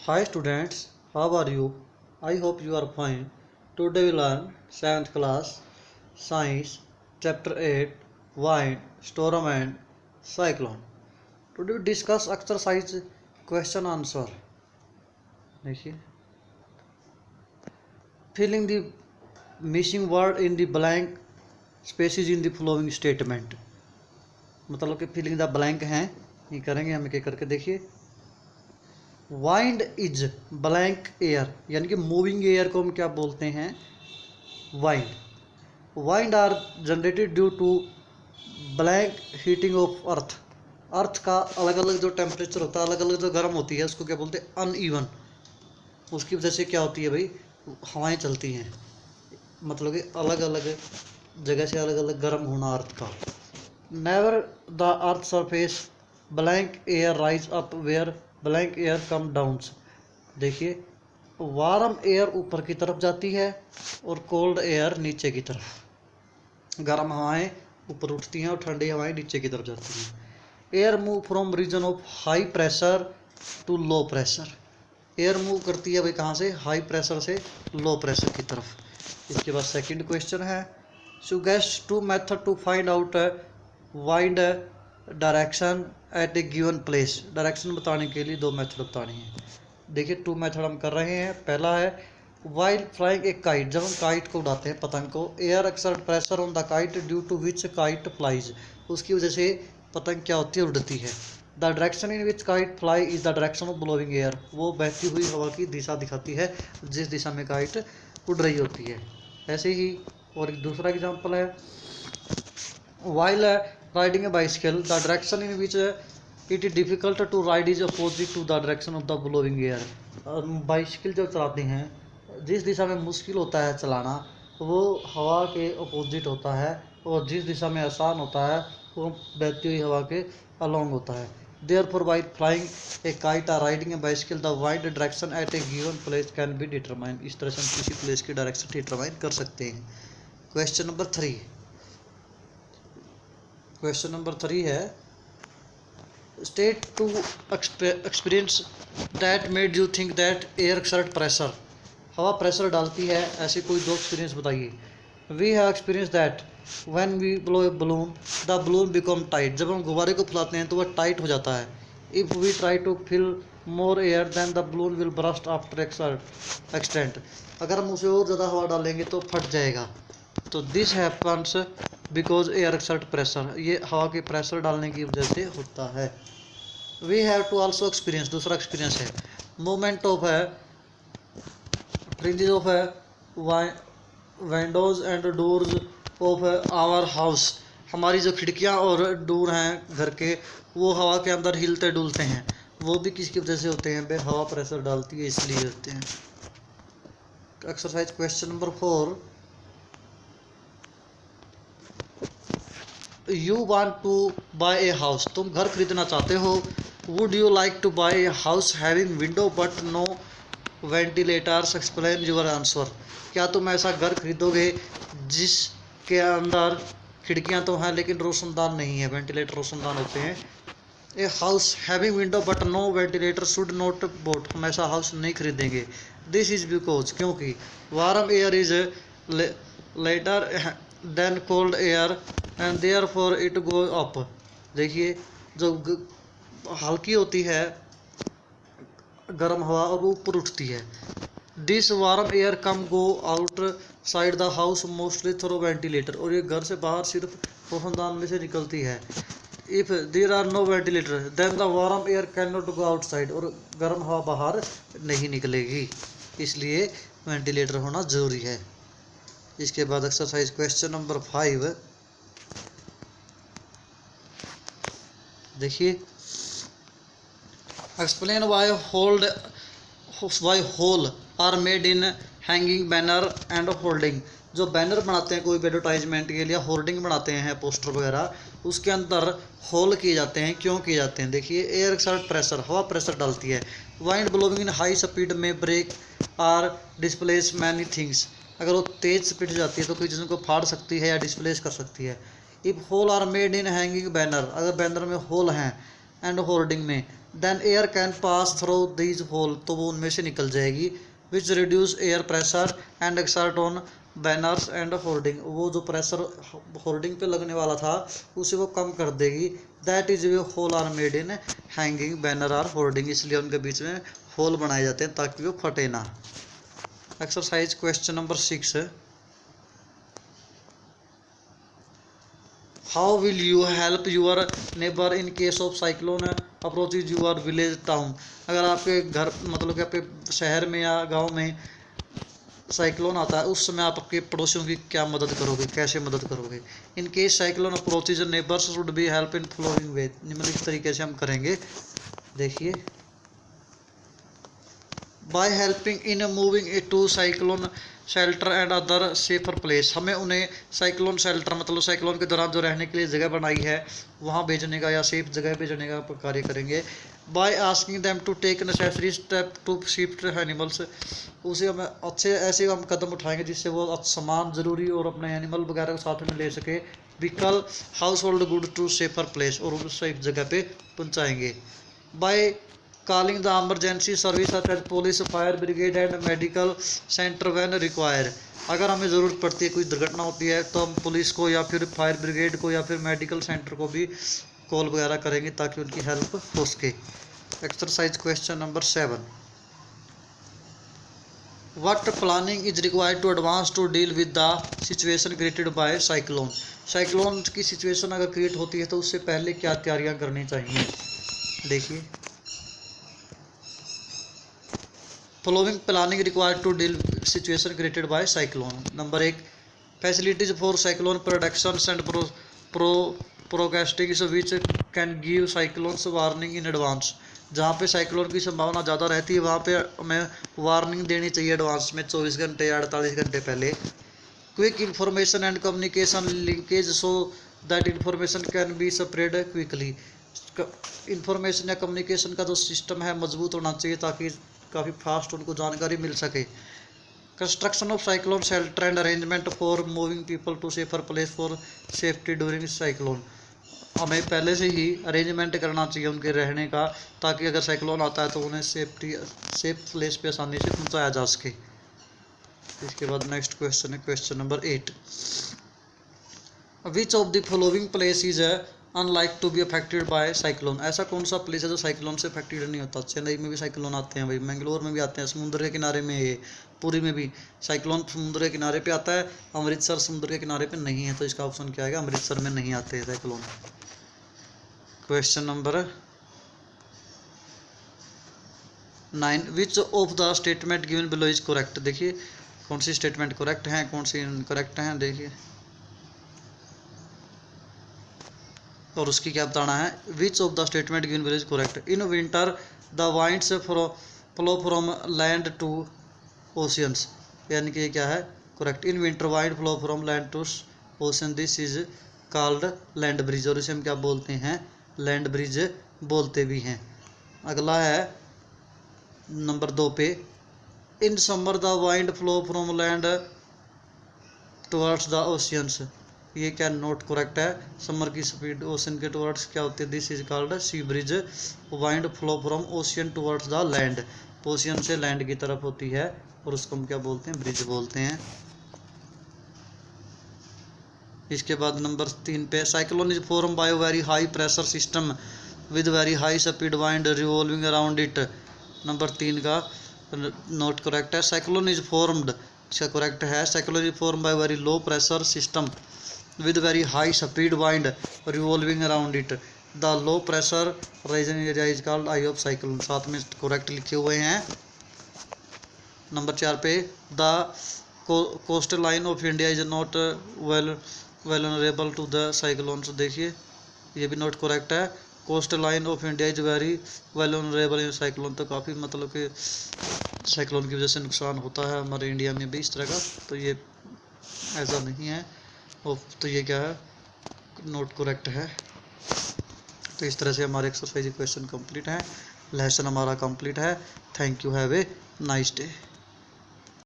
Hi students, how are you? I hope you are fine. Today we learn 7th class Science Chapter 8 Wind, Storm and Cyclone. Today we discuss exercise question answer. देखिए, filling the missing word in the blank spaces in the following statement. मतलब कि filling the blank हैं ये करेंगे हम एक करके देखिए। वाइंड इज ब्लैंक एयर, यानी कि मूविंग एयर को हम क्या बोलते हैं? Wind. Wind are generated due to blank heating of earth. Earth का अलग अलग जो टेम्परेचर होता है, अलग अलग जो गर्म होती है, उसको क्या बोलते हैं? अनइवन। उसकी वजह से क्या होती है भाई? हवाएं चलती हैं, मतलब कि अलग अलग जगह से अलग अलग गर्म होना अर्थ का। Never the earth surface blank air rise up where blank air come downs. देखिए, वार्म एयर ऊपर की तरफ जाती है और कोल्ड एयर नीचे की तरफ। गर्म हवाएं ऊपर उठती हैं और ठंडी हवाएं नीचे की तरफ जाती हैं। Air move from region of high pressure to low pressure. Air move करती है भाई कहाँ से? हाई प्रेशर से लो प्रेशर की तरफ। इसके बाद सेकंड क्वेश्चन है, suggest two method to find out wind direction at a given place. Direction बताने के लिए दो मेथड बतानी है। देखिए, टू मेथड हम कर रहे हैं। पहला है वाइल फ्लाइंग ए काइट, जब हम काइट को उड़ाते हैं, पतंग को, air exert pressure on the kite due to which kite flies. उसकी वजह से पतंग क्या होती है? उड़ती है। The direction in which kite fly is the direction of blowing air. वो बहती हुई हवा की दिशा दिखाती है जिस दिशा में काइट उड़ रही होती है। ऐसे ही और एक दूसरा एग्जाम्पल है, while riding a bicycle the direction in which it is difficult to ride is opposite to the direction of the blowing air. Bicycle जब चलाते हैं, जिस दिशा में मुश्किल होता है चलाना, वो हवा के अपोजिट होता है, और जिस दिशा में आसान होता है वो बहती हुई हवा के अलोंग होता है। Therefore, while flying a kite or riding a bicycle, the wind direction at a given place can be determined. इस तरह से हम किसी प्लेस की डायरेक्शन डिटरमाइन कर सकते हैं। Question number 3। क्वेश्चन नंबर 3 है, state two experience that made you think that air exert pressure. हवा प्रेशर डालती है, ऐसे कोई दो एक्सपीरियंस बताइए। We have experience that when we blow a balloon the balloon become tight. जब हम गुब्बारे को फुलाते हैं तो वह टाइट हो जाता है। If we try to fill more air then the balloon will burst after extent. अगर हम उसे और ज़्यादा हवा डालेंगे तो फट जाएगा। तो this happens because air exert pressure. ये हवा के प्रेशर डालने की वजह से होता है। We have to also experience, दूसरा एक्सपीरियंस है, मूवमेंट ऑफ है फ्रिंजेस ऑफ है windows and doors of our house. हमारी जो खिड़कियां और डोर हैं घर के, वो हवा के अंदर हिलते डुलते हैं। वो भी किसकी वजह से होते हैं? बे हवा प्रेशर डालती है, इसलिए होते हैं। Exercise question number 4, you want to buy a house. तुम घर खरीदना चाहते हो। Would you like to buy a house having window but no ventilators? Explain your answer. क्या तुम ऐसा घर खरीदोगे जिसके अंदर खिड़कियां तो हैं लेकिन रोशनदान नहीं है? वेंटिलेटर रोशनदान होते हैं। A house having window but no ventilator should not bought. हम ऐसा हाउस नहीं खरीदेंगे। दिस इज बिकॉज, क्योंकि warm air is lighter than cold air and therefore it go up. देखिए, जो हल्की होती है गर्म हवा और वो ऊपर उठती है। This warm air come go out side the house mostly through ventilator. और ये घर से बाहर सिर्फ रोशनदान में से निकलती है। If there are no ventilator then the warm air can not go outside. और गर्म हवा बाहर नहीं निकलेगी, इसलिए वेंटिलेटर होना ज़रूरी है। इसके बाद एक्सरसाइज क्वेश्चन नंबर 5, देखिए, explain why hole are made in hanging banner and holding. जो बैनर बनाते हैं कोई भी एडवर्टाइजमेंट के लिए, होल्डिंग बनाते हैं पोस्टर वगैरह, उसके अंदर होल किए जाते हैं। क्यों किए जाते हैं? देखिए, एयर एक्सर्ट प्रेशर, हवा प्रेशर डालती है। Wind blowing in high speed में break or displace many things. अगर वो तेज स्पीड जाती है तो कोई चीज़ों को फाड़ सकती है या डिस्प्लेस कर सकती है। If hole are made in hanging banner, अगर बैनर में होल हैं एंड होल्डिंग में, then air can pass through these hole, तो वो उनमें से निकल जाएगी। Which reduce air pressure and exert on banners and hoarding, वो जो प्रेशर होर्डिंग पे लगने वाला था उसे वो कम कर देगी। That is why hole are made in hanging banner or hoarding, इसलिए उनके बीच में होल बनाए जाते हैं ताकि वो फटे ना। Exercise question number 6, how will you help your neighbour in case of cyclone approaches your village town, अगर आपके घर मतलब कि आपके शहर में या गांव में साइक्लोन आता है उस समय आप आपके पड़ोसियों की क्या मदद करोगे, कैसे मदद करोगे। In case cyclone approaches neighbours should be help in following way, निम्नलिखित तरीके से हम करेंगे। देखिए, by helping in moving it to cyclone shelter and other safer place, हमें उन्हें साइक्लोन शेल्टर मतलब साइक्लोन के दौरान जो रहने के लिए जगह बनाई है वहाँ भेजने का या सेफ जगह भेजने का कार्य करेंगे। By asking them to take necessary step to shift animals, उसे हमें अच्छे ऐसे हम कदम उठाएंगे जिससे वो सामान ज़रूरी और अपने एनिमल वगैरह को साथ में ले सके। Vehicle household good to safer place, और उस सेफ जगह पे पहुँचाएंगे। By calling the emergency service such as police fire brigade and medical centre when require, अगर हमें ज़रूरत पड़ती है कोई दुर्घटना होती है तो हम पुलिस को या फिर फायर ब्रिगेड को या फिर मेडिकल सेंटर को भी कॉल वगैरह करेंगे ताकि उनकी हेल्प हो सके। Exercise question number 7, what planning is required to advance to deal with the situation created by cyclone, cyclone की सिचुएशन अगर क्रिएट होती है तो उससे पहले क्या तैयारियां करनी चाहिए। देखिए, following planning required to deal situation created by cyclone. Number 1, facilities for cyclone productions and forecasting which can give cyclones warning in advance, जहाँ पे साइक्लोन की संभावना ज़्यादा रहती है वहाँ पे हमें वार्निंग देनी चाहिए एडवांस में 24 घंटे या 48 घंटे पहले। Quick information and communication linkage so that information can be spread quickly, information या कम्युनिकेशन का जो सिस्टम है मजबूत होना चाहिए ताकि काफ़ी फास्ट उनको जानकारी मिल सके। Construction of cyclone shelter and arrangement for moving people to safer place for safety during cyclone, हमें पहले से ही अरेंजमेंट करना चाहिए उनके रहने का ताकि अगर साइक्लोन आता है तो उन्हें सेफ प्लेस पे आसानी से पहुंचाया जा सके। इसके बाद नेक्स्ट क्वेश्चन है question number 8, which of the following place is unlike to be affected by cyclone, ऐसा कौन सा प्लेस है जो साइक्लोन से अफेक्टेड नहीं होता। चेन्नई में भी साइक्लोन आते हैं भाई, मैंगलोर में भी आते हैं, समुद्र के किनारे में ये पुरी में भी साइक्लोन समुद्र के किनारे पे आता है, अमृतसर समुद्र के किनारे पे नहीं है, तो इसका ऑप्शन क्या आएगा, अमृतसर में नहीं आते हैं cyclone. Question number 9, which of the statement given below is correct, देखिए कौन सी स्टेटमेंट करेक्ट हैं कौन सी इनकरेक्ट हैं। देखिए, और उसकी क्या बताना है, which of the statement given below is correct. In winter the winds flow from land to oceans, यानी कि क्या है correct. In winter wind flow from land to ocean, this is called land breeze, और इसे हम क्या बोलते हैं, लैंड ब्रिज बोलते भी हैं। अगला है नंबर 2 पे, in summer the wind flow from land towards the oceans, ये क्या नोट करेक्ट है, समर की स्पीड ओशन के टुवर्ड्स क्या होती है, this is called sea breeze. Wind flow from ocean towards the land, ocean से लैंड की तरफ होती है और उसको हम क्या बोलते हैं, ब्रिज बोलते हैं। इसके बाद नंबर 3 पे, cyclone is form by very high pressure system with very high speed wind revolving around it, number 3 का नोट करेक्ट है। साइक्लोन इज फॉर्म्ड, इसका करेक्ट है, cyclone is form by very low pressure system with very high speed wind revolving around it, the low pressure region area is called eye of cyclone, साथ में correct लिखे हुए हैं। Number 4 पे, the coast line of India is not vulnerable to the cyclones, देखिए ये भी not correct है, coast line of India is very vulnerable in cyclone, तो काफ़ी मतलब कि साइक्लोन की वजह से नुकसान होता है हमारे इंडिया में भी इस तरह का, तो ये ऐसा नहीं है, तो ये क्या है नोट करेक्ट है। तो इस तरह से हमारे एक्सरसाइज क्वेश्चन कंप्लीट है, लेसन हमारा कंप्लीट है। Thank you, have a nice day.